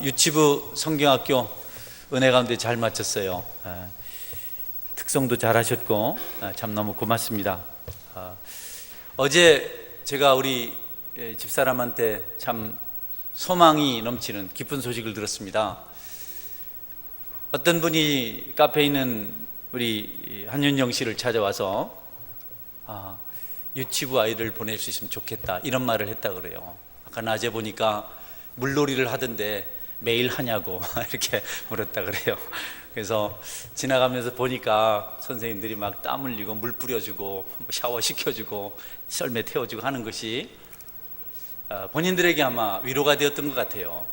유치부 성경학교 은혜 가운데 잘 마쳤어요. 특성도 잘 하셨고 참 너무 고맙습니다. 어제 제가 우리 집사람한테 참 소망이 넘치는 기쁜 소식을 들었습니다. 어떤 분이 카페에 있는 우리 한윤영 씨를 찾아와서 유치부 아이를 보낼 수 있으면 좋겠다 이런 말을 했다 그래요. 아까 낮에 보니까 물놀이를 하던데 매일 하냐고 이렇게 물었다 그래요. 그래서 지나가면서 보니까 선생님들이 막 땀 흘리고 물 뿌려주고 샤워 시켜주고 썰매 태워주고 하는 것이 본인들에게 아마 위로가 되었던 것 같아요.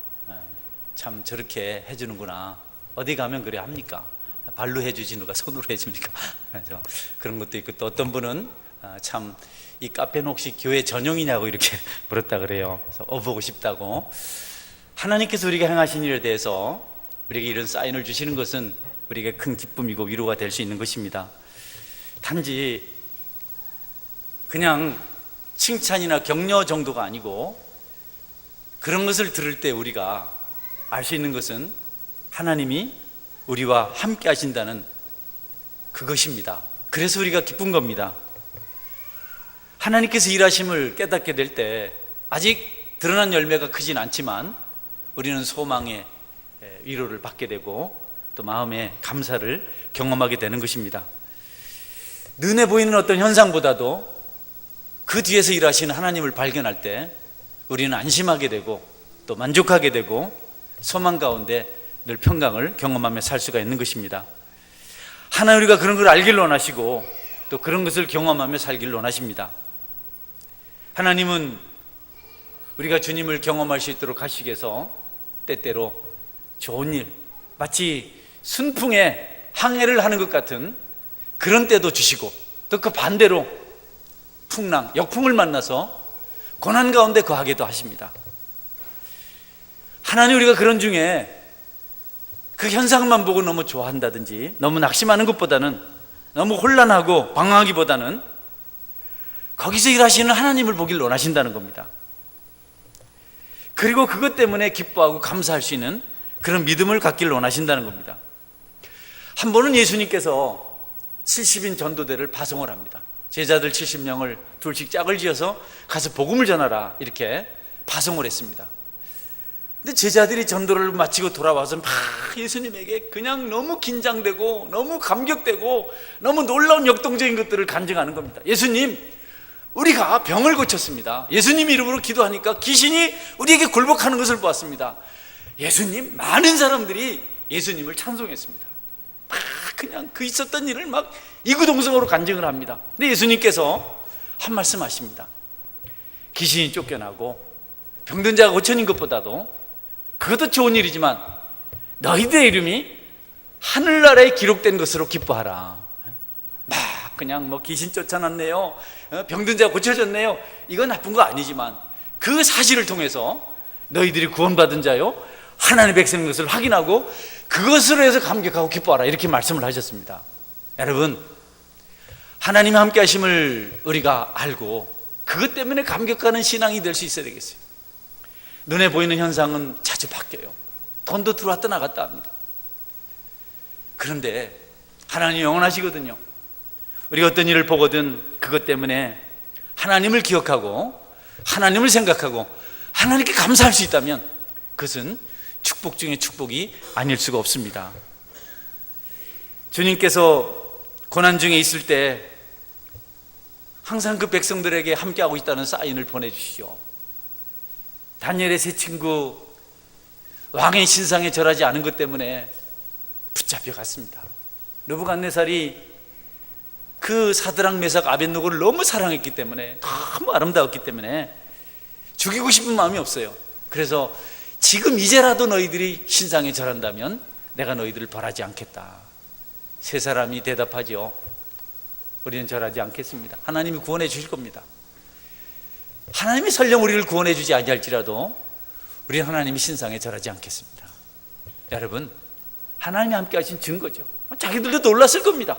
참 저렇게 해주는구나. 어디 가면 그래 합니까? 발로 해주지 누가 손으로 해줍니까? 그래서 그런 것도 있고, 또 어떤 분은 참 이 카페는 혹시 교회 전용이냐고 이렇게 물었다 그래요. 그래서 보고 싶다고. 하나님께서 우리가 행하신 일에 대해서 우리에게 이런 사인을 주시는 것은 우리에게 큰 기쁨이고 위로가 될 수 있는 것입니다. 단지 그냥 칭찬이나 격려 정도가 아니고, 그런 것을 들을 때 우리가 알 수 있는 것은 하나님이 우리와 함께 하신다는 그것입니다. 그래서 우리가 기쁜 겁니다. 하나님께서 일하심을 깨닫게 될 때 아직 드러난 열매가 크진 않지만 우리는 소망의 위로를 받게 되고 또 마음의 감사를 경험하게 되는 것입니다. 눈에 보이는 어떤 현상보다도 그 뒤에서 일하시는 하나님을 발견할 때 우리는 안심하게 되고 또 만족하게 되고 소망 가운데 늘 평강을 경험하며 살 수가 있는 것입니다. 하나님, 우리가 그런 걸 알길 원하시고 또 그런 것을 경험하며 살길 원하십니다. 하나님은 우리가 주님을 경험할 수 있도록 하시기 위해서 때때로 좋은 일, 마치 순풍에 항해를 하는 것 같은 그런 때도 주시고, 또 그 반대로 풍랑, 역풍을 만나서 고난 가운데 거하기도 하십니다. 하나님, 우리가 그런 중에 그 현상만 보고 너무 좋아한다든지 너무 낙심하는 것보다는, 너무 혼란하고 방황하기보다는 거기서 일하시는 하나님을 보길 원하신다는 겁니다. 그리고 그것 때문에 기뻐하고 감사할 수 있는 그런 믿음을 갖기를 원하신다는 겁니다. 한 번은 예수님께서 70인 전도대를 파송을 합니다. 제자들 70명을 둘씩 짝을 지어서 가서 복음을 전하라 이렇게 파송을 했습니다. 근데 제자들이 전도를 마치고 돌아와서 막 예수님에게 그냥 너무 긴장되고 너무 감격되고 너무 놀라운 역동적인 것들을 간증하는 겁니다. 예수님, 우리가 병을 고쳤습니다. 예수님 이름으로 기도하니까 귀신이 우리에게 굴복하는 것을 보았습니다. 예수님, 많은 사람들이 예수님을 찬송했습니다. 막 그냥 그 있었던 일을 막 이구동성으로 간증을 합니다. 근데 예수님께서 한 말씀 하십니다. 귀신이 쫓겨나고 병든 자가 고쳐진 것보다도, 그것도 좋은 일이지만 너희들의 이름이 하늘나라에 기록된 것으로 기뻐하라. 막 그냥 뭐 귀신 쫓아났네요, 병든 자가 고쳐졌네요, 이건 나쁜 거 아니지만 그 사실을 통해서 너희들이 구원받은 자요 하나님의 백성인 것을 확인하고 그것으로 해서 감격하고 기뻐하라 이렇게 말씀을 하셨습니다. 여러분, 하나님이 함께 하심을 우리가 알고 그것 때문에 감격하는 신앙이 될 수 있어야 되겠어요. 눈에 보이는 현상은 자주 바뀌어요. 돈도 들어왔다 나갔다 합니다. 그런데 하나님이 영원하시거든요. 우리가 어떤 일을 보거든 그것 때문에 하나님을 기억하고 하나님을 생각하고 하나님께 감사할 수 있다면 그것은 축복 중에 축복이 아닐 수가 없습니다. 주님께서 고난 중에 있을 때 항상 그 백성들에게 함께하고 있다는 사인을 보내주시죠. 다니엘의 세 친구 왕의 신상에 절하지 않은 것 때문에 붙잡혀갔습니다. 느부갓네살이 그 사드락, 메삭, 아벳느고를 너무 사랑했기 때문에, 너무 아름다웠기 때문에 죽이고 싶은 마음이 없어요. 그래서 지금 이제라도 너희들이 신상에 절한다면 내가 너희들을 벌하지 않겠다. 세 사람이 대답하죠. 우리는 절하지 않겠습니다. 하나님이 구원해 주실 겁니다. 하나님이 설령 우리를 구원해 주지 아니할지라도 우리는 하나님이 신상에 절하지 않겠습니다. 여러분, 하나님이 함께 하신 증거죠. 자기들도 놀랐을 겁니다.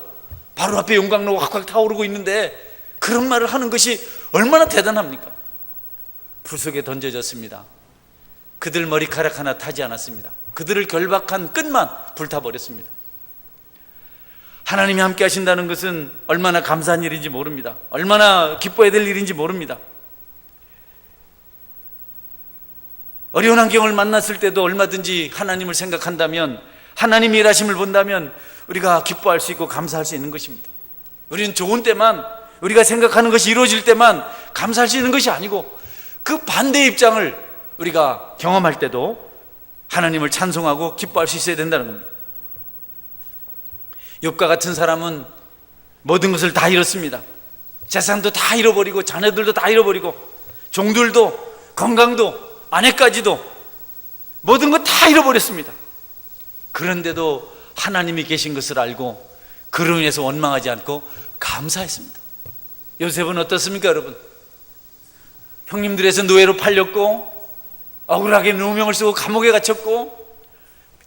바로 앞에 용광로가 확확 타오르고 있는데 그런 말을 하는 것이 얼마나 대단합니까? 불 속에 던져졌습니다. 그들 머리카락 하나 타지 않았습니다. 그들을 결박한 끈만 불타버렸습니다. 하나님이 함께 하신다는 것은 얼마나 감사한 일인지 모릅니다. 얼마나 기뻐해야 될 일인지 모릅니다. 어려운 환경을 만났을 때도 얼마든지 하나님을 생각한다면, 하나님의 일하심을 본다면 우리가 기뻐할 수 있고 감사할 수 있는 것입니다. 우리는 좋은 때만, 우리가 생각하는 것이 이루어질 때만 감사할 수 있는 것이 아니고, 그 반대의 입장을 우리가 경험할 때도 하나님을 찬송하고 기뻐할 수 있어야 된다는 겁니다. 욥과 같은 사람은 모든 것을 다 잃었습니다. 재산도 다 잃어버리고, 자녀들도 다 잃어버리고, 종들도, 건강도, 아내까지도, 모든 것 다 잃어버렸습니다. 그런데도 하나님이 계신 것을 알고 그로 인해서 원망하지 않고 감사했습니다. 요셉은 어떻습니까, 여러분? 형님들에서 노예로 팔렸고, 억울하게 누명을 쓰고 감옥에 갇혔고,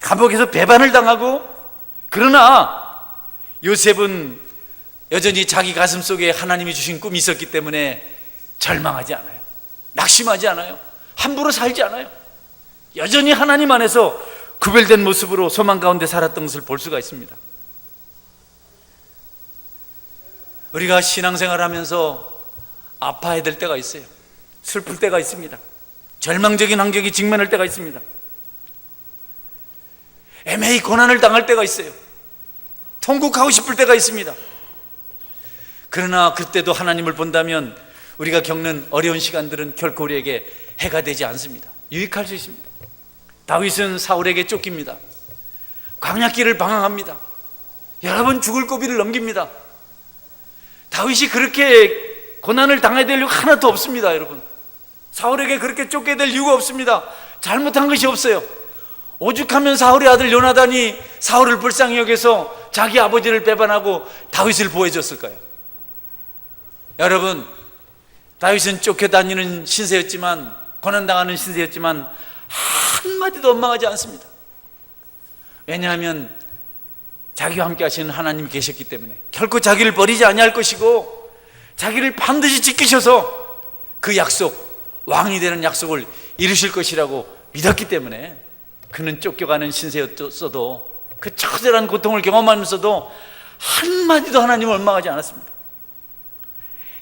감옥에서 배반을 당하고, 그러나 요셉은 여전히 자기 가슴 속에 하나님이 주신 꿈이 있었기 때문에 절망하지 않아요. 낙심하지 않아요. 함부로 살지 않아요. 여전히 하나님 안에서 구별된 모습으로 소망 가운데 살았던 것을 볼 수가 있습니다. 우리가 신앙생활을 하면서 아파야 될 때가 있어요. 슬플 때가 있습니다. 절망적인 환경에 직면할 때가 있습니다. 애매히 고난을 당할 때가 있어요. 통곡하고 싶을 때가 있습니다. 그러나 그때도 하나님을 본다면 우리가 겪는 어려운 시간들은 결코 우리에게 해가 되지 않습니다. 유익할 수 있습니다. 다윗은 사울에게 쫓깁니다. 광야길을 방황합니다. 여러 번 죽을 고비를 넘깁니다. 다윗이 그렇게 고난을 당해야 될 이유가 하나도 없습니다. 여러분, 사울에게 그렇게 쫓게 될 이유가 없습니다. 잘못한 것이 없어요. 오죽하면 사울의 아들 요나단이 사울을 불쌍히 여겨서 자기 아버지를 배반하고 다윗을 보호해 줬을까요? 여러분, 다윗은 쫓겨다니는 신세였지만, 고난당하는 신세였지만 한마디도 원망하지 않습니다. 왜냐하면 자기와 함께 하시는 하나님이 계셨기 때문에 결코 자기를 버리지 아니할 것이고, 자기를 반드시 지키셔서 그 약속, 왕이 되는 약속을 이루실 것이라고 믿었기 때문에 그는 쫓겨가는 신세였어도, 그 처절한 고통을 경험하면서도 한마디도 하나님을 원망하지 않았습니다.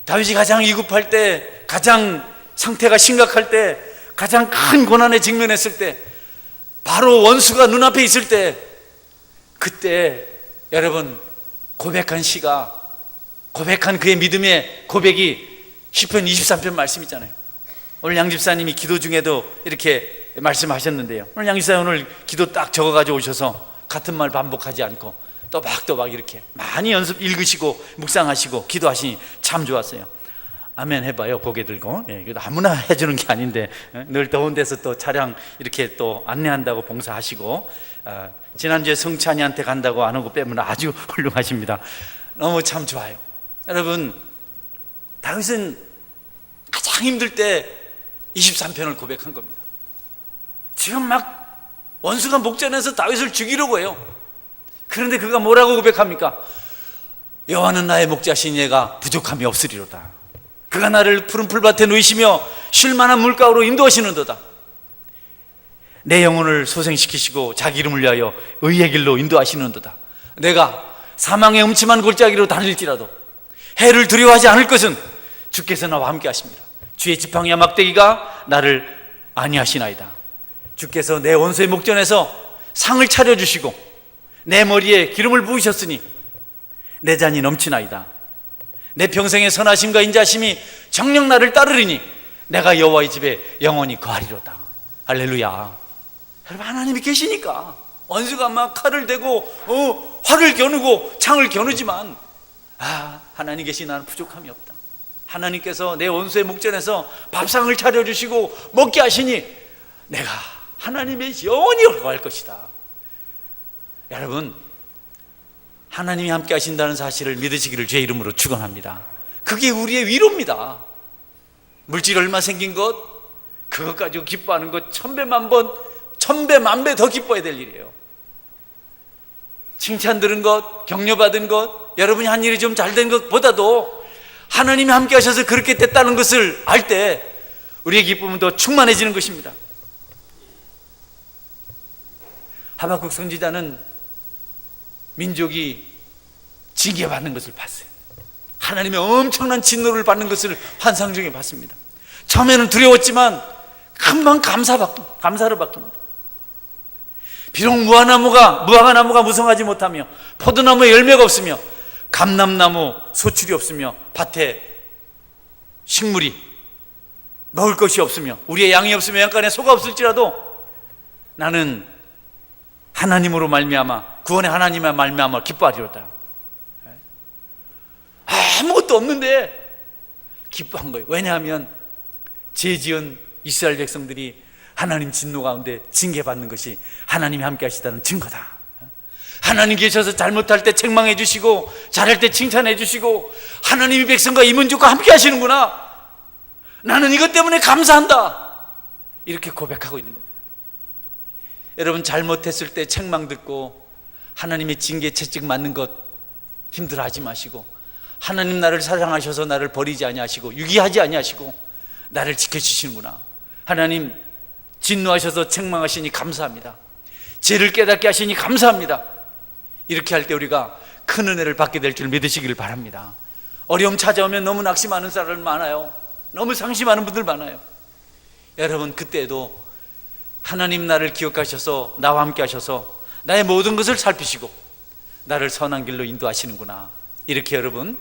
다윗이 가장 위급할 때, 가장 상태가 심각할 때, 가장 큰 고난에 직면했을 때, 바로 원수가 눈앞에 있을 때, 그때 여러분 고백한 시가, 고백한 그의 믿음의 고백이 시편 23편 말씀이잖아요. 오늘 양 집사님이 기도 중에도 이렇게 말씀하셨는데요. 오늘 양 집사님 오늘 기도 딱 적어가지고 오셔서 같은 말 반복하지 않고 또박또박 이렇게 많이 읽으시고 묵상하시고 기도하시니 참 좋았어요. 아멘 해봐요. 고개 들고. 이거 아무나 해주는 게 아닌데, 늘 더운 데서 또 차량 이렇게 또 안내한다고 봉사하시고, 지난주에 성찬이한테 간다고 안 오고 빼면 아주 훌륭하십니다. 너무 참 좋아요. 여러분, 다윗은 가장 힘들 때 23편을 고백한 겁니다. 지금 막 원수가 목전에서 다윗을 죽이려고 해요. 그런데 그가 뭐라고 고백합니까? 여호와는 나의 목자신 얘가 부족함이 없으리로다. 그가 나를 푸른 풀밭에 누이시며 쉴만한 물가로 인도하시는도다. 내 영혼을 소생시키시고 자기 이름을 위하여 의의 길로 인도하시는도다. 내가 사망의 음침한 골짜기로 다닐지라도 해를 두려워하지 않을 것은 주께서 나와 함께 하십니다. 주의 지팡이와 막대기가 나를 안위하시나이다. 주께서 내 원수의 목전에서 상을 차려주시고 내 머리에 기름을 부으셨으니 내 잔이 넘치나이다. 내 평생의 선하심과 인자심이 정녕 나를 따르리니 내가 여호와의 집에 영원히 거하리로다. 할렐루야. 여러분, 하나님이 계시니까 원수가 막 칼을 대고 활을 겨누고 창을 겨누지만 하나님 계시 나는 부족함이 없다. 하나님께서 내 원수의 목전에서 밥상을 차려주시고 먹게 하시니 내가 하나님의 영원히 거할 것이다. 여러분, 하나님이 함께 하신다는 사실을 믿으시기를 주의 이름으로 축원합니다. 그게 우리의 위로입니다. 물질 얼마 생긴 것, 그것 가지고 기뻐하는 것 천배만 배 더 기뻐해야 될 일이에요. 칭찬 들은 것, 격려받은 것, 여러분이 한 일이 좀 잘 된 것보다도 하나님이 함께 하셔서 그렇게 됐다는 것을 알 때 우리의 기쁨은 더 충만해지는 것입니다. 하박국 선지자는 민족이 징계받는 것을 봤어요. 하나님의 엄청난 진노를 받는 것을 환상 중에 봤습니다. 처음에는 두려웠지만 금방 감사로 바뀝니다. 비록 무화과 나무가 무성하지 못하며 포도나무에 열매가 없으며 감람나무 소출이 없으며 밭에 식물이 먹을 것이 없으며 우리의 양이 없으며 양간에 소가 없을지라도 나는 하나님으로 말미암아 구원의 하나님의 말미암아 기뻐하리로다. 아무것도 없는데 기뻐한 거예요. 왜냐하면 죄 지은 이스라엘 백성들이 하나님 진노 가운데 징계받는 것이 하나님이 함께 하시다는 증거다. 하나님 계셔서 잘못할 때 책망해 주시고 잘할 때 칭찬해 주시고 하나님이 백성과 이 민족과 함께 하시는구나. 나는 이것 때문에 감사한다. 이렇게 고백하고 있는 겁니다. 여러분, 잘못했을 때 책망 듣고 하나님의 징계 채찍 맞는 것 힘들어하지 마시고 하나님 나를 사랑하셔서 나를 버리지 아니하시고 유기하지 아니하시고 나를 지켜주시는구나. 하나님 진노하셔서 책망하시니 감사합니다. 죄를 깨닫게 하시니 감사합니다. 이렇게 할 때 우리가 큰 은혜를 받게 될 줄 믿으시기를 바랍니다. 어려움 찾아오면 너무 낙심하는 사람 많아요. 너무 상심하는 분들 많아요. 여러분, 그때도 하나님 나를 기억하셔서 나와 함께 하셔서 나의 모든 것을 살피시고 나를 선한 길로 인도하시는구나. 이렇게 여러분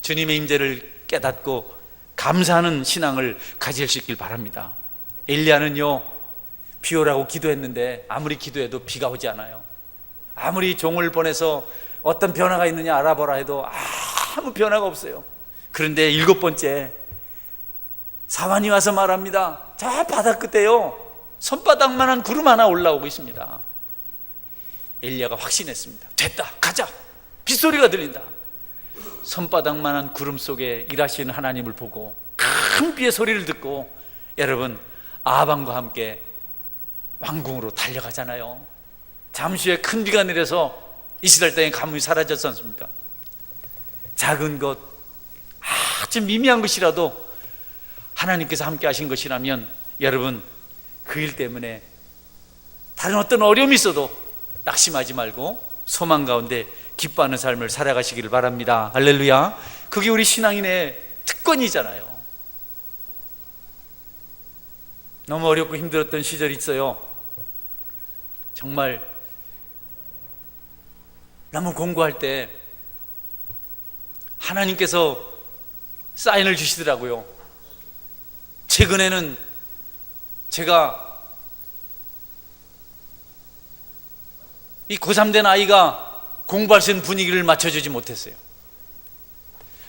주님의 임재를 깨닫고 감사하는 신앙을 가질 수 있길 바랍니다. 엘리야는요, 비 오라고 기도했는데 아무리 기도해도 비가 오지 않아요. 아무리 종을 보내서 어떤 변화가 있느냐 알아보라 해도 아무 변화가 없어요. 그런데 7번째 사환이 와서 말합니다. 저 바다 끝에요, 손바닥만한 구름 하나 올라오고 있습니다. 엘리야가 확신했습니다. 됐다, 가자. 빗소리가 들린다. 손바닥만한 구름 속에 일하시는 하나님을 보고 큰 비의 소리를 듣고 여러분 아합과 함께 왕궁으로 달려가잖아요. 잠시 후에 큰 비가 내려서 이스라엘 땅에 가뭄이 사라졌지 않습니까? 작은 것, 아주 미미한 것이라도 하나님께서 함께 하신 것이라면 여러분 그 일 때문에 다른 어떤 어려움이 있어도 낙심하지 말고 소망 가운데 기뻐하는 삶을 살아가시기를 바랍니다. 할렐루야. 그게 우리 신앙인의 특권이잖아요. 너무 어렵고 힘들었던 시절이 있어요. 정말 너무 공부할 때 하나님께서 사인을 주시더라고요. 최근에는 제가 이 고3 된 아이가 공부할 수 있는 분위기를 맞춰주지 못했어요.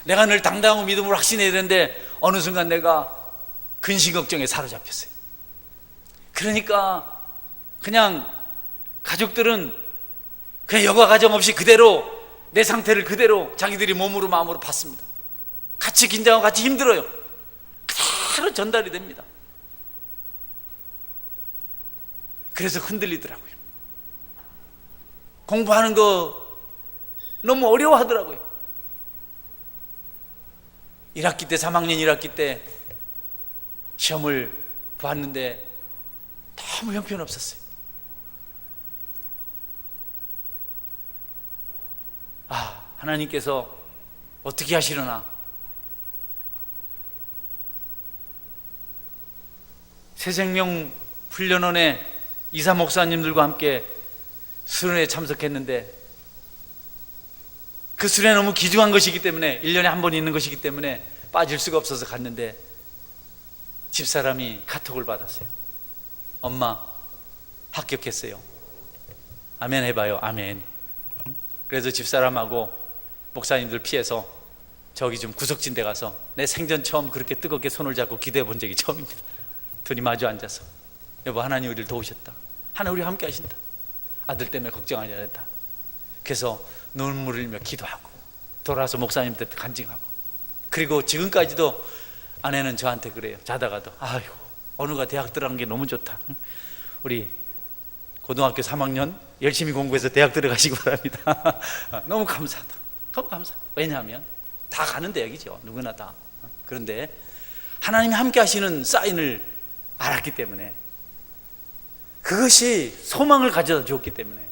내가 늘 당당하고 믿음으로 확신해야 되는데 어느 순간 내가 근심 걱정에 사로잡혔어요. 그러니까 그냥 가족들은 그냥 여과 가정 없이 그대로 내 상태를 그대로 자기들이 몸으로 마음으로 봤습니다. 같이 긴장하고 같이 힘들어요. 그대로 전달이 됩니다. 그래서 흔들리더라고요. 공부하는 거 너무 어려워하더라고요. 1학기 때 3학년 1학기 때 시험을 봤는데 너무 형편없었어요. 하나님께서 어떻게 하시려나. 새생명 훈련원에 이사 목사님들과 함께 수련회에 참석했는데 그 수련회 너무 귀중한 것이기 때문에 1년에 한 번 있는 것이기 때문에 빠질 수가 없어서 갔는데 집사람이 카톡을 받았어요. 엄마 합격했어요. 아멘 해봐요. 아멘. 그래서 집사람하고 목사님들 피해서 저기 좀 구석진 데 가서 내 생전 처음 그렇게 뜨겁게 손을 잡고 기도해 본 적이 처음입니다. 둘이 마주 앉아서 여보, 하나님 우리를 도우셨다. 하나님 우리와 함께 하신다. 아들 때문에 걱정하지 않았다. 그래서 눈물을 흘리며 기도하고 돌아와서 목사님한테 간증하고, 그리고 지금까지도 아내는 저한테 그래요. 자다가도 아이고 어느가 대학 들어간 게 너무 좋다. 우리 고등학교 3학년 열심히 공부해서 대학 들어가시기 바랍니다. 너무 감사하다. 너무 감사하다. 왜냐하면 다 가는 대학이죠. 누구나 다. 그런데 하나님이 함께 하시는 사인을 알았기 때문에 그것이 소망을 가져다 주었기 때문에,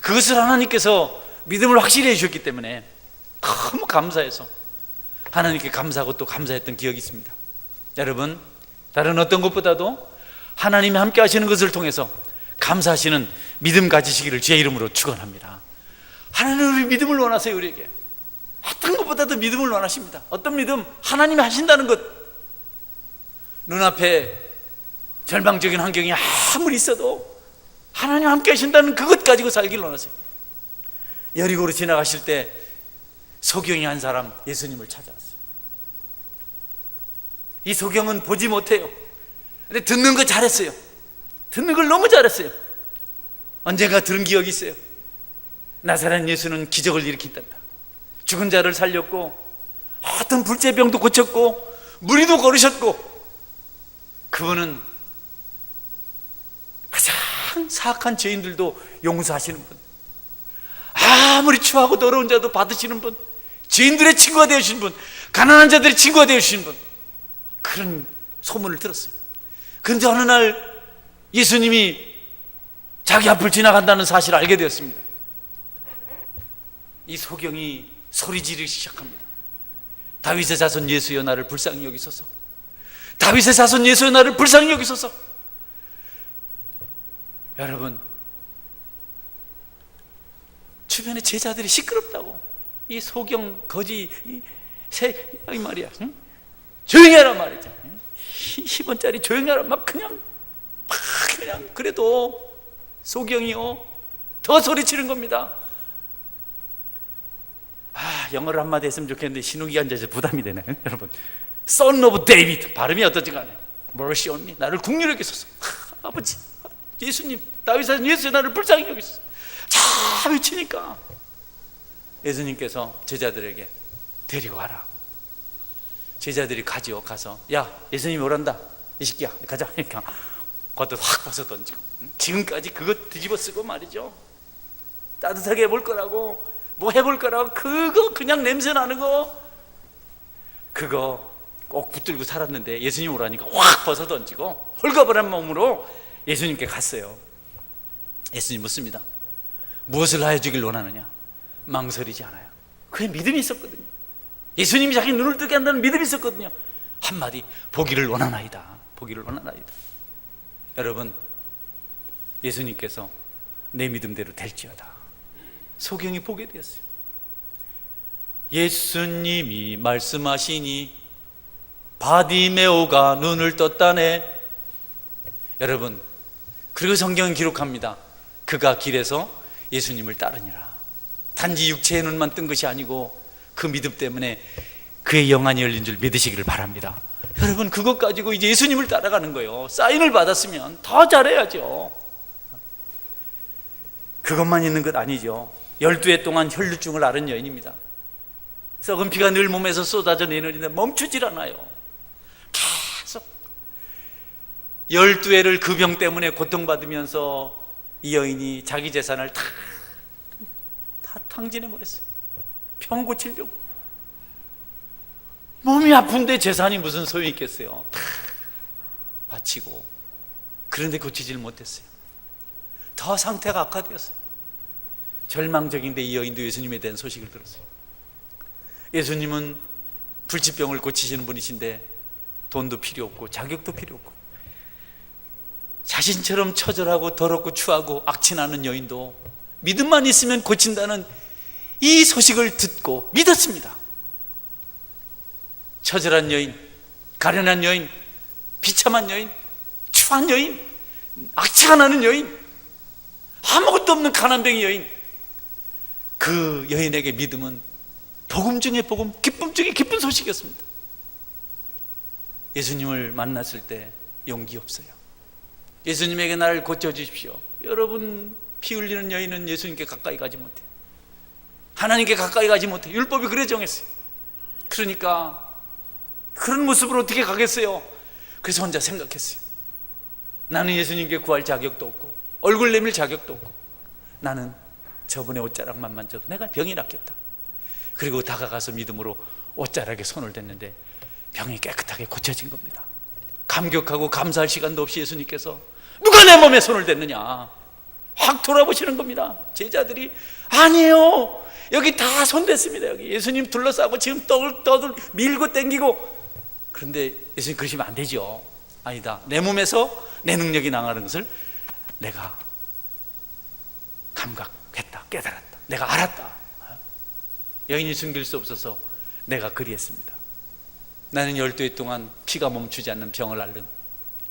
그것을 하나님께서 믿음을 확실히 해주셨기 때문에 너무 감사해서 하나님께 감사하고 또 감사했던 기억이 있습니다. 여러분, 다른 어떤 것보다도 하나님이 함께 하시는 것을 통해서 감사하시는 믿음 가지시기를 주의 이름으로 축원합니다. 하나님은 우리 믿음을 원하세요. 우리에게 어떤 것보다도 믿음을 원하십니다. 어떤 믿음? 하나님이 하신다는 것. 눈앞에 절망적인 환경이 아무리 있어도 하나님 함께 하신다는 그것 가지고 살기를 원하세요. 여리고로 지나가실 때 소경이 한 사람 예수님을 찾아왔어요. 이 소경은 보지 못해요. 근데 듣는 거 잘했어요. 듣는 걸 너무 잘했어요. 언젠가 들은 기억이 있어요. 나사렛 예수는 기적을 일으킨단다. 죽은 자를 살렸고 어떤 불제병도 고쳤고 무리도 걸으셨고, 그분은 가장 사악한 죄인들도 용서하시는 분, 아무리 추하고 더러운 자도 받으시는 분, 죄인들의 친구가 되어주신 분, 가난한 자들의 친구가 되어주신 분, 그런 소문을 들었어요. 그런데 어느 날 예수님이 자기 앞을 지나간다는 사실을 알게 되었습니다. 이 소경이 소리 지르기 시작합니다. 다윗의 자손 예수여 나를 불쌍히 여기소서. 다윗의 자손 예수여 나를 불쌍히 여기소서. 여러분, 주변에 제자들이 시끄럽다고, 이 소경 거지 이 말이야, 응? 조용히 하라 말이죠. 10원짜리 조용히 하라 막 그냥 그래도 소경이요 더 소리치는 겁니다. 영어를 한마디 했으면 좋겠는데 신우기가 앉아서 부담이 되네. 여러분, Son of David, 발음이 어떠지 간에 mercy on me, 나를 긍휼히 여기소서. 아버지, 예수님, 다윗의 예수님 나를 불쌍히 여기소서. 자 외치니까 예수님께서 제자들에게 데리고 와라. 제자들이 가지요. 가서 야 예수님이 오란다, 이 새끼야 가자. 이렇게 겉옷 확 벗어 던지고, 지금까지 그거 뒤집어 쓰고 말이죠, 따뜻하게 해볼 거라고 뭐 해볼 거라고 그거 그냥 냄새 나는 거 그거 꼭 붙들고 살았는데 예수님 오라니까 확 벗어 던지고 홀가분한 몸으로 예수님께 갔어요. 예수님 묻습니다. 무엇을 하여 주길 원하느냐? 망설이지 않아요. 그게 믿음이 있었거든요. 예수님이 자기 눈을 뜨게 한다는 믿음이 있었거든요. 한마디, 보기를 원하나이다. 보기를 원하나이다. 여러분, 예수님께서 내 믿음대로 될지어다. 소경이 보게 되었어요. 예수님이 말씀하시니 바디메오가 눈을 떴다네. 여러분, 그리고 성경은 기록합니다. 그가 길에서 예수님을 따르니라. 단지 육체의 눈만 뜬 것이 아니고 그 믿음 때문에 그의 영안이 열린 줄 믿으시기를 바랍니다. 여러분, 그것 가지고 이제 예수님을 따라가는 거예요. 사인을 받았으면 더 잘해야죠. 그것만 있는 것 아니죠. 12해 동안 혈루증을 앓은 여인입니다. 썩은 피가 늘 몸에서 쏟아져 내리는데 멈추질 않아요. 계속 12해를 그 병 때문에 고통받으면서 이 여인이 자기 재산을 다 탕진해버렸어요. 병 고치려고. 몸이 아픈데 재산이 무슨 소용이 있겠어요. 다 바치고. 그런데 고치질 못했어요. 더 상태가 악화되었어요. 절망적인데 이 여인도 예수님에 대한 소식을 들었어요. 예수님은 불치병을 고치시는 분이신데 돈도 필요 없고 자격도 필요 없고 자신처럼 처절하고 더럽고 추하고 악취나는 여인도 믿음만 있으면 고친다는 이 소식을 듣고 믿었습니다. 처절한 여인, 가련한 여인, 비참한 여인, 추한 여인, 악취가 나는 여인, 아무것도 없는 가난뱅이 여인, 그 여인에게 믿음은 복음 중에 복음, 기쁨 중에 기쁜 소식이었습니다. 예수님을 만났을 때 용기 없어요. 예수님에게 나를 고쳐주십시오. 여러분, 피 흘리는 여인은 예수님께 가까이 가지 못해요. 하나님께 가까이 가지 못해요. 율법이 그래 정했어요. 그러니까 그런 모습으로 어떻게 가겠어요? 그래서 혼자 생각했어요. 나는 예수님께 구할 자격도 없고 얼굴 내밀 자격도 없고 나는 저분의 옷자락만 만져도 내가 병이 낫겠다. 그리고 다가가서 믿음으로 옷자락에 손을 댔는데 병이 깨끗하게 고쳐진 겁니다. 감격하고 감사할 시간도 없이 예수님께서 누가 내 몸에 손을 댔느냐? 확 돌아보시는 겁니다. 제자들이 아니에요, 여기 다 손댔습니다. 여기 예수님 둘러싸고 지금 떠들 밀고 땡기고. 그런데 예수님 그러시면 안 되죠. 아니다, 내 몸에서 내 능력이 나가는 것을 내가 감각했다, 깨달았다, 내가 알았다. 여인이 숨길 수 없어서 내가 그리했습니다. 나는 12해 동안 피가 멈추지 않는 병을 앓는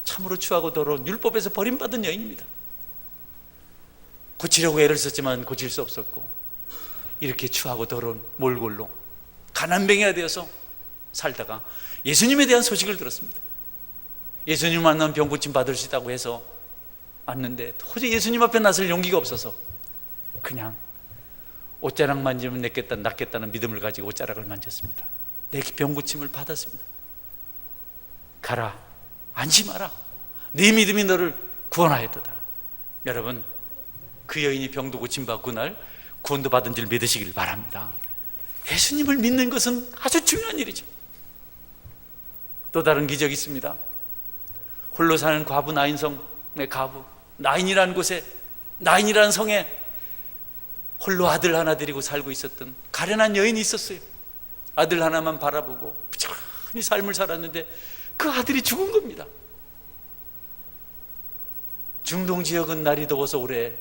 참으로 추하고 더러운 율법에서 버림받은 여인입니다. 고치려고 애를 썼지만 고칠 수 없었고, 이렇게 추하고 더러운 몰골로 가난뱅이가 되어서 살다가 예수님에 대한 소식을 들었습니다. 예수님 만나면 병 고침 받을 수 있다고 해서 왔는데 도저히 예수님 앞에 나설 용기가 없어서 그냥 옷자락 만지면 낫겠다는 믿음을 가지고 옷자락을 만졌습니다. 내 병 고침을 받았습니다. 가라, 안심하라, 네 믿음이 너를 구원하였도다. 여러분, 그 여인이 병도 고침받고 그날 구원도 받은 줄 믿으시길 바랍니다. 예수님을 믿는 것은 아주 중요한 일이죠. 또 다른 기적이 있습니다. 홀로 사는 과부 나인성의 과부, 나인이라는 곳에, 나인이라는 성에 홀로 아들 하나 데리고 살고 있었던 가련한 여인이 있었어요. 아들 하나만 바라보고 부지런히 삶을 살았는데 그 아들이 죽은 겁니다. 중동 지역은 날이 더워서 올해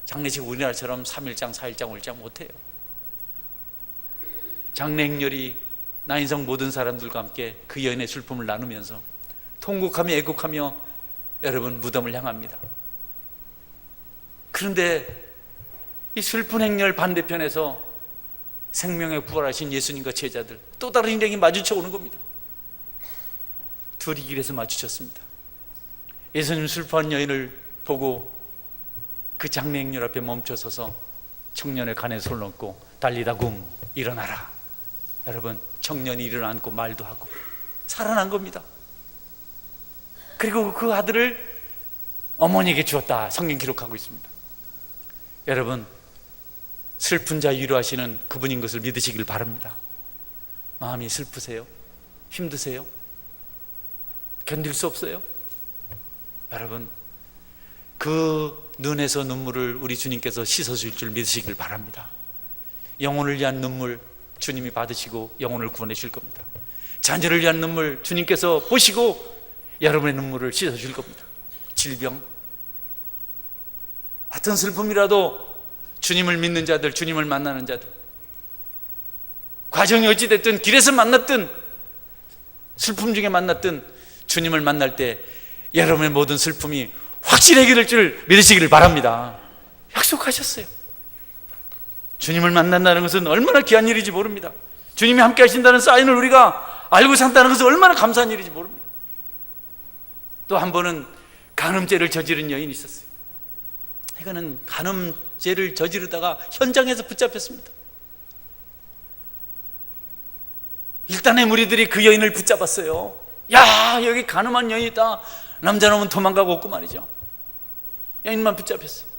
장례식 우리나라처럼 3일장 4일장 올장 못해요. 장례 행렬이 나인성 모든 사람들과 함께 그 여인의 슬픔을 나누면서 통곡하며 애곡하며 여러분 무덤을 향합니다. 그런데 이 슬픈 행렬 반대편에서 생명에 부활하신 예수님과 제자들, 또 다른 일행이 마주쳐 오는 겁니다. 둘이 길에서 마주쳤습니다. 예수님 슬퍼한 여인을 보고 그 장례 행렬 앞에 멈춰서서 청년의 간에 손을 얹고 달리다 굼, 일어나라. 여러분, 청년이 일어나고 말도 하고 살아난 겁니다. 그리고 그 아들을 어머니에게 주었다, 성경 기록하고 있습니다. 여러분, 슬픈 자 위로하시는 그분인 것을 믿으시길 바랍니다. 마음이 슬프세요? 힘드세요? 견딜 수 없어요? 여러분, 그 눈에서 눈물을 우리 주님께서 씻어줄 줄 믿으시길 바랍니다. 영혼을 위한 눈물 주님이 받으시고 영혼을 구원해 줄 겁니다. 자녀를 위한 눈물 주님께서 보시고 여러분의 눈물을 씻어줄 겁니다. 질병, 어떤 슬픔이라도 주님을 믿는 자들, 주님을 만나는 자들, 과정이 어찌됐든 길에서 만났든 슬픔 중에 만났든 주님을 만날 때 여러분의 모든 슬픔이 확실히 해결될 줄 믿으시기를 바랍니다. 약속하셨어요. 주님을 만난다는 것은 얼마나 귀한 일인지 모릅니다. 주님이 함께 하신다는 사인을 우리가 알고 산다는 것은 얼마나 감사한 일인지 모릅니다. 또 한 번은 간음죄를 저지른 여인이 있었어요. 이거는 간음죄를 저지르다가 현장에서 붙잡혔습니다. 일단의 무리들이 그 여인을 붙잡았어요. 야, 여기 간음한 여인이 있다. 남자놈은 도망가고 없고 말이죠. 여인만 붙잡혔어요.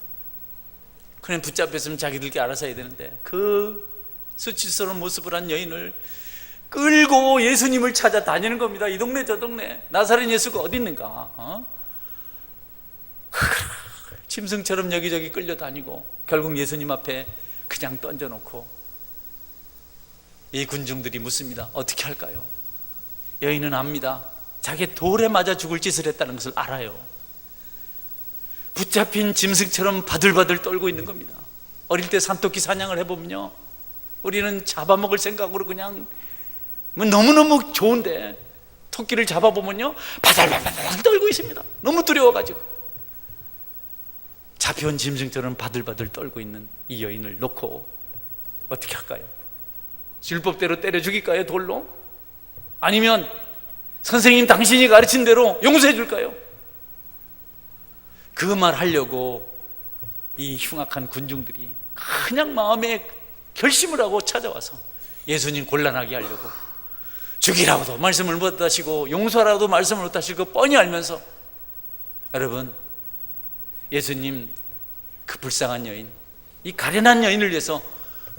그냥 붙잡혔으면 자기들끼리 알아서 해야 되는데 그 수치스러운 모습을 한 여인을 끌고 예수님을 찾아 다니는 겁니다. 이 동네 저 동네. 나사렛 예수가 어디 있는가? 짐승처럼 여기저기 끌려다니고 결국 예수님 앞에 그냥 던져놓고 이 군중들이 묻습니다. 어떻게 할까요? 여인은 압니다. 자기 돌에 맞아 죽을 짓을 했다는 것을 알아요. 붙잡힌 짐승처럼 바들바들 떨고 있는 겁니다. 어릴 때 산토끼 사냥을 해보면요, 우리는 잡아먹을 생각으로 그냥 너무너무 좋은데 토끼를 잡아보면요 바들바들 떨고 있습니다. 너무 두려워가지고. 잡혀온 짐승처럼 바들바들 떨고 있는 이 여인을 놓고 어떻게 할까요? 율법대로 때려 죽일까요? 돌로? 아니면 선생님 당신이 가르친 대로 용서해 줄까요? 그 말 하려고 이 흉악한 군중들이 그냥 마음에 결심을 하고 찾아와서 예수님 곤란하게 하려고 죽이라고도 말씀을 못 하시고 용서라도 말씀을 못 하시고 뻔히 알면서, 여러분, 예수님 그 불쌍한 여인, 이 가련한 여인을 위해서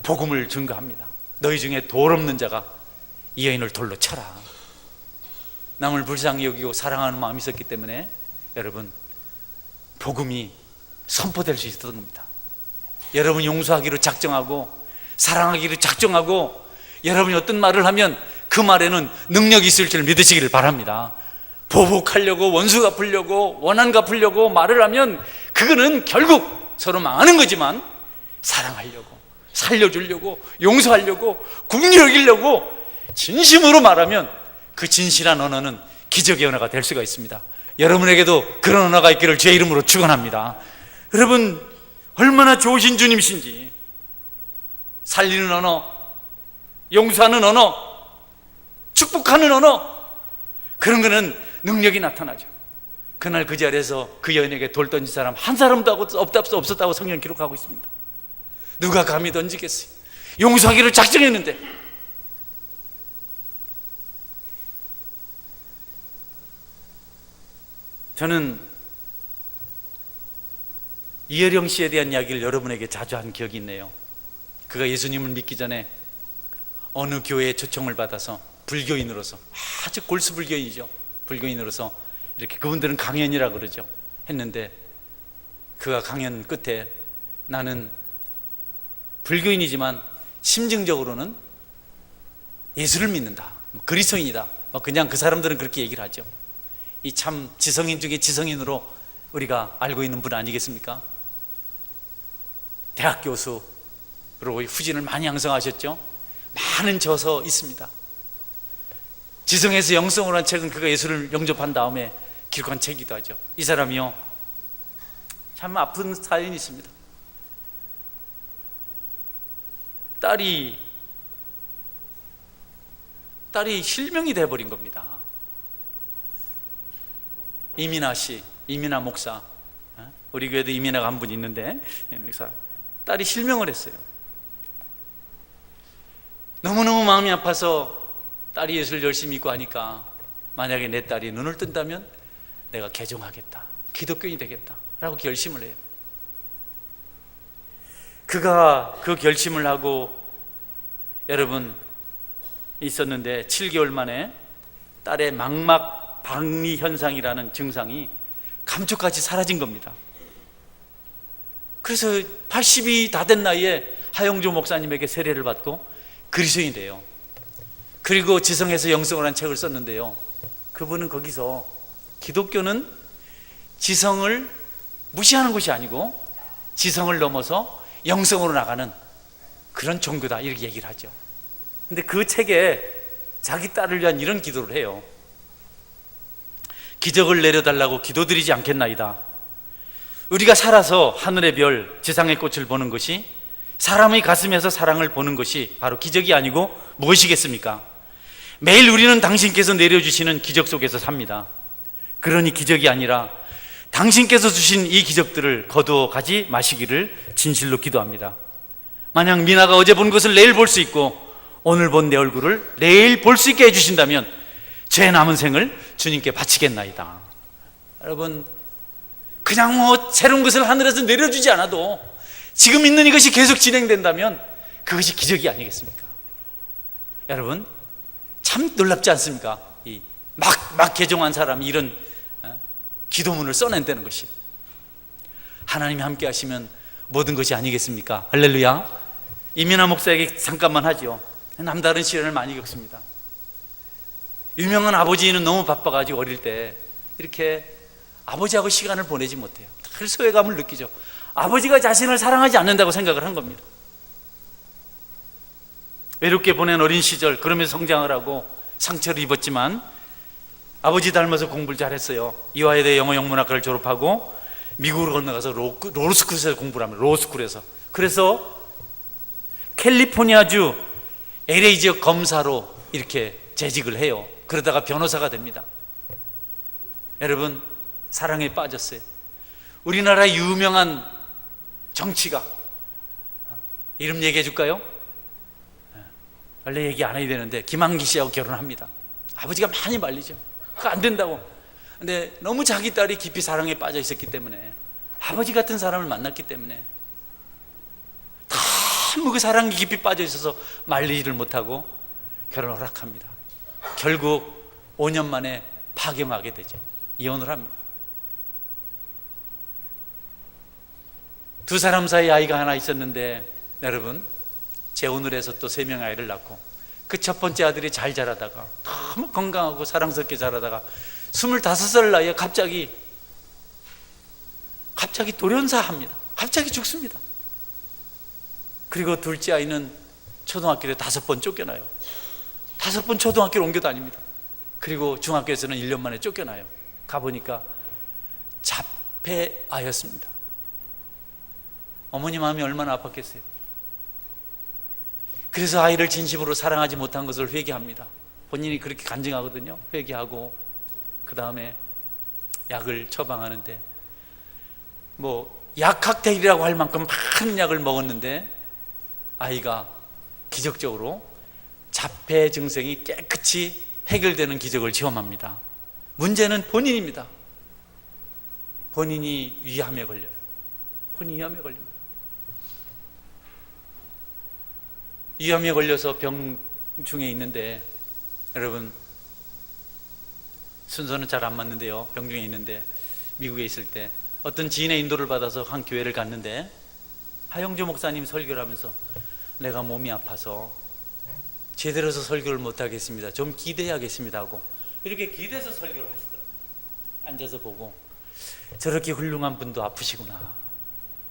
복음을 증거합니다. 너희 중에 돌 없는 자가 이 여인을 돌로 쳐라. 남을 불쌍히 여기고 사랑하는 마음이 있었기 때문에 여러분 복음이 선포될 수 있었던 겁니다. 여러분 용서하기로 작정하고 사랑하기로 작정하고 여러분이 어떤 말을 하면 그 말에는 능력이 있을 줄 믿으시기를 바랍니다. 보복하려고 원수 갚으려고 원한 갚으려고 말을 하면 그거는 결국 서로 망하는 거지만 사랑하려고 살려주려고 용서하려고 긍휼히 여기려고 진심으로 말하면 그 진실한 언어는 기적의 언어가 될 수가 있습니다. 여러분에게도 그런 언어가 있기를 주의 이름으로 축원합니다. 여러분 얼마나 좋으신 주님이신지. 살리는 언어, 용서하는 언어, 축복하는 언어, 그런 거는 능력이 나타나죠. 그날 그 자리에서 그 여인에게 돌 던진 사람 한 사람도 없었다고 성경 기록하고 있습니다. 누가 감히 던지겠어요? 용서하기를 작정했는데. 저는 이혜령 씨에 대한 이야기를 여러분에게 자주 한 기억이 있네요. 그가 예수님을 믿기 전에 어느 교회에 초청을 받아서 불교인으로서, 아주 골수 불교인이죠. 불교인으로서 이렇게, 그분들은 강연이라고 그러죠. 했는데 그가 강연 끝에 나는 불교인이지만 심증적으로는 예수를 믿는다, 그리스도인이다, 그냥 그 사람들은 그렇게 얘기를 하죠. 이 참 지성인 중에 지성인으로 우리가 알고 있는 분 아니겠습니까? 대학 교수로 후진을 많이 양성하셨죠. 많은 저서 있습니다. 지성에서 영성으로 한 책은 그가 예수를 영접한 다음에 기록한 책이기도 하죠. 이 사람이요, 참 아픈 사연이 있습니다. 딸이 실명이 돼버린 겁니다. 이민아 씨, 이민아 목사, 우리 교회도 이민아가 한 분 있는데 딸이 실명을 했어요. 너무너무 마음이 아파서 딸이 예수를 열심히 믿고 하니까 만약에 내 딸이 눈을 뜬다면 내가 개종하겠다, 기독교인이 되겠다 라고 결심을 해요. 그가 그 결심을 하고 여러분 있었는데 7개월 만에 딸의 망막 박리 현상이라는 증상이 감쪽같이 사라진 겁니다. 그래서 80이 다 된 나이에 하영조 목사님에게 세례를 받고 그리스도인이 돼요. 그리고 지성에서 영성을 한 책을 썼는데요, 그분은 거기서 기독교는 지성을 무시하는 것이 아니고 지성을 넘어서 영성으로 나가는 그런 종교다, 이렇게 얘기를 하죠. 근데 그 책에 자기 딸을 위한 이런 기도를 해요. 기적을 내려달라고 기도드리지 않겠나이다. 우리가 살아서 하늘의 별, 지상의 꽃을 보는 것이, 사람의 가슴에서 사랑을 보는 것이 바로 기적이 아니고 무엇이겠습니까? 매일 우리는 당신께서 내려주시는 기적 속에서 삽니다. 그러니 기적이 아니라 당신께서 주신 이 기적들을 거두어 가지 마시기를 진실로 기도합니다. 만약 미나가 어제 본 것을 내일 볼 수 있고 오늘 본 내 얼굴을 내일 볼 수 있게 해주신다면 제 남은 생을 주님께 바치겠나이다. 여러분, 그냥 새로운 것을 하늘에서 내려주지 않아도 지금 있는 이것이 계속 진행된다면 그것이 기적이 아니겠습니까? 여러분, 참 놀랍지 않습니까? 막 개종한 사람이 이런 기도문을 써낸다는 것이. 하나님이 함께 하시면 모든 것이 아니겠습니까? 할렐루야. 이민아 목사에게 잠깐만 하죠. 남다른 시련을 많이 겪습니다. 유명한 아버지는 너무 바빠가지고 어릴 때 이렇게 아버지하고 시간을 보내지 못해요. 늘 소외감을 느끼죠. 아버지가 자신을 사랑하지 않는다고 생각을 한 겁니다. 외롭게 보낸 어린 시절, 그러면서 성장을 하고 상처를 입었지만 아버지 닮아서 공부를 잘했어요. 이화여대 영어 영문학과를 졸업하고 미국으로 건너가서 로스쿨에서 공부를 합니다. 로스쿨에서. 그래서 캘리포니아주 LA 지역 검사로 이렇게 재직을 해요. 그러다가 변호사가 됩니다. 여러분, 사랑에 빠졌어요. 우리나라의 유명한 정치가, 이름 얘기해 줄까요? 원래 얘기 안 해야 되는데 김한기 씨하고 결혼합니다. 아버지가 많이 말리죠. 그거 안 된다고. 근데 너무 자기 딸이 깊이 사랑에 빠져 있었기 때문에, 아버지 같은 사람을 만났기 때문에 너무 그 사랑에 깊이 빠져 있어서 말리지를 못하고 결혼을 허락합니다. 결국 5년 만에 파경하게 되죠. 이혼을 합니다. 두 사람 사이 아이가 하나 있었는데, 여러분, 재혼을 해서 또 3명의 아이를 낳고, 그 첫 번째 아들이 잘 자라다가, 너무 건강하고 사랑스럽게 자라다가 25살 나이에 갑자기 돌연사합니다. 갑자기 죽습니다. 그리고 둘째 아이는 초등학교에 5번 쫓겨나요. 5번 초등학교를 옮겨 다닙니다. 그리고 중학교에서는 1년 만에 쫓겨나요. 가보니까 자폐아였습니다. 어머니 마음이 얼마나 아팠겠어요. 그래서 아이를 진심으로 사랑하지 못한 것을 회개합니다. 본인이 그렇게 간증하거든요. 회개하고 그 다음에 약을 처방하는데, 약 칵테일이라고 할 만큼 많은 약을 먹었는데 아이가 기적적으로 자폐 증상이 깨끗이 해결되는 기적을 체험합니다. 문제는 본인입니다. 본인이 위암에 걸려요. 본인이 위암에 걸립니다. 위암에 걸려서 병 중에 있는데, 여러분, 순서는 잘 안 맞는데요, 병 중에 있는데 미국에 있을 때 어떤 지인의 인도를 받아서 한 교회를 갔는데, 하영조 목사님 설교를 하면서 내가 몸이 아파서 제대로서 설교를 못하겠습니다, 좀 기대하겠습니다 하고 이렇게 기대서 설교를 하시더라고요. 앉아서 보고, 저렇게 훌륭한 분도 아프시구나.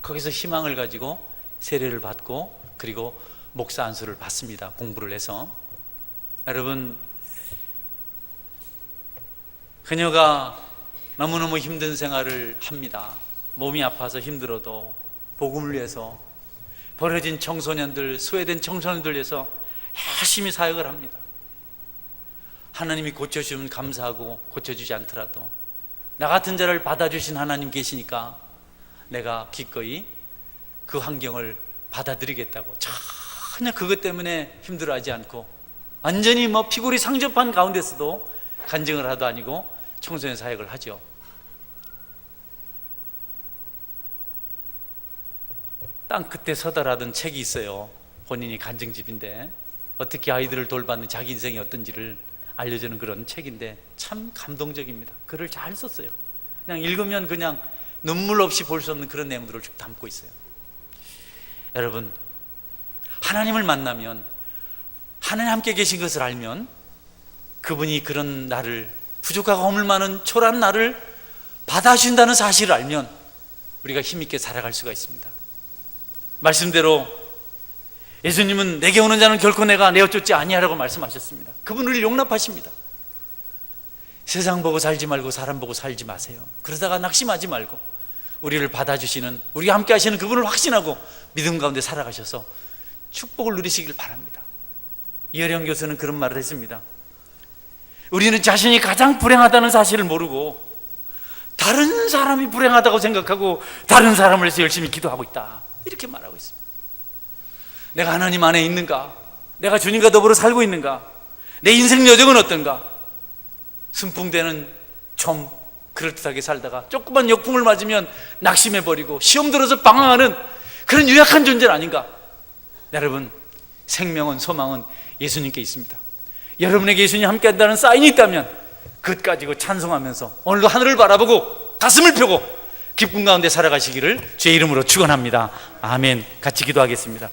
거기서 희망을 가지고 세례를 받고 그리고 목사 안수를 받습니다. 공부를 해서. 여러분, 그녀가 너무너무 힘든 생활을 합니다. 몸이 아파서 힘들어도 복음을 위해서, 버려진 청소년들, 소외된 청소년들 위해서 열심히 사역을 합니다. 하나님이 고쳐주면 감사하고, 고쳐주지 않더라도 나 같은 자를 받아주신 하나님 계시니까 내가 기꺼이 그 환경을 받아들이겠다고, 전혀 그것 때문에 힘들어하지 않고 완전히 피골이 상접한 가운데서도 간증을 하도 아니고 청소년 사역을 하죠. 땅끝에 서다라던 책이 있어요. 본인이 간증집인데 어떻게 아이들을 돌봤는 자기 인생이 어떤지를 알려주는 그런 책인데 참 감동적입니다. 글을 잘 썼어요. 그냥 읽으면 그냥 눈물 없이 볼 수 없는 그런 내용들을 쭉 담고 있어요. 여러분, 하나님을 만나면, 하나님 함께 계신 것을 알면, 그분이 그런 나를, 부족하고 허물 많은 초라한 나를 받아주신다는 사실을 알면 우리가 힘있게 살아갈 수가 있습니다. 말씀대로 예수님은 내게 오는 자는 결코 내가 내어쫓지 아니하라고 말씀하셨습니다. 그분 우리를 용납하십니다. 세상 보고 살지 말고 사람 보고 살지 마세요. 그러다가 낙심하지 말고 우리를 받아주시는, 우리가 함께 하시는 그분을 확신하고 믿음 가운데 살아가셔서 축복을 누리시길 바랍니다. 이어령 교수는 그런 말을 했습니다. 우리는 자신이 가장 불행하다는 사실을 모르고 다른 사람이 불행하다고 생각하고 다른 사람을 위해서 열심히 기도하고 있다, 이렇게 말하고 있습니다. 내가 하나님 안에 있는가? 내가 주님과 더불어 살고 있는가? 내 인생 여정은 어떤가? 순풍되는 좀 그럴듯하게 살다가 조그만 역풍을 맞으면 낙심해버리고 시험 들어서 방황하는 그런 유약한 존재는 아닌가? 여러분, 생명은, 소망은 예수님께 있습니다. 여러분에게 예수님 함께 한다는 사인이 있다면 그것 가지고 찬송하면서 오늘도 하늘을 바라보고 가슴을 펴고 기쁨 가운데 살아가시기를 주의 이름으로 축원합니다. 아멘. 같이 기도하겠습니다.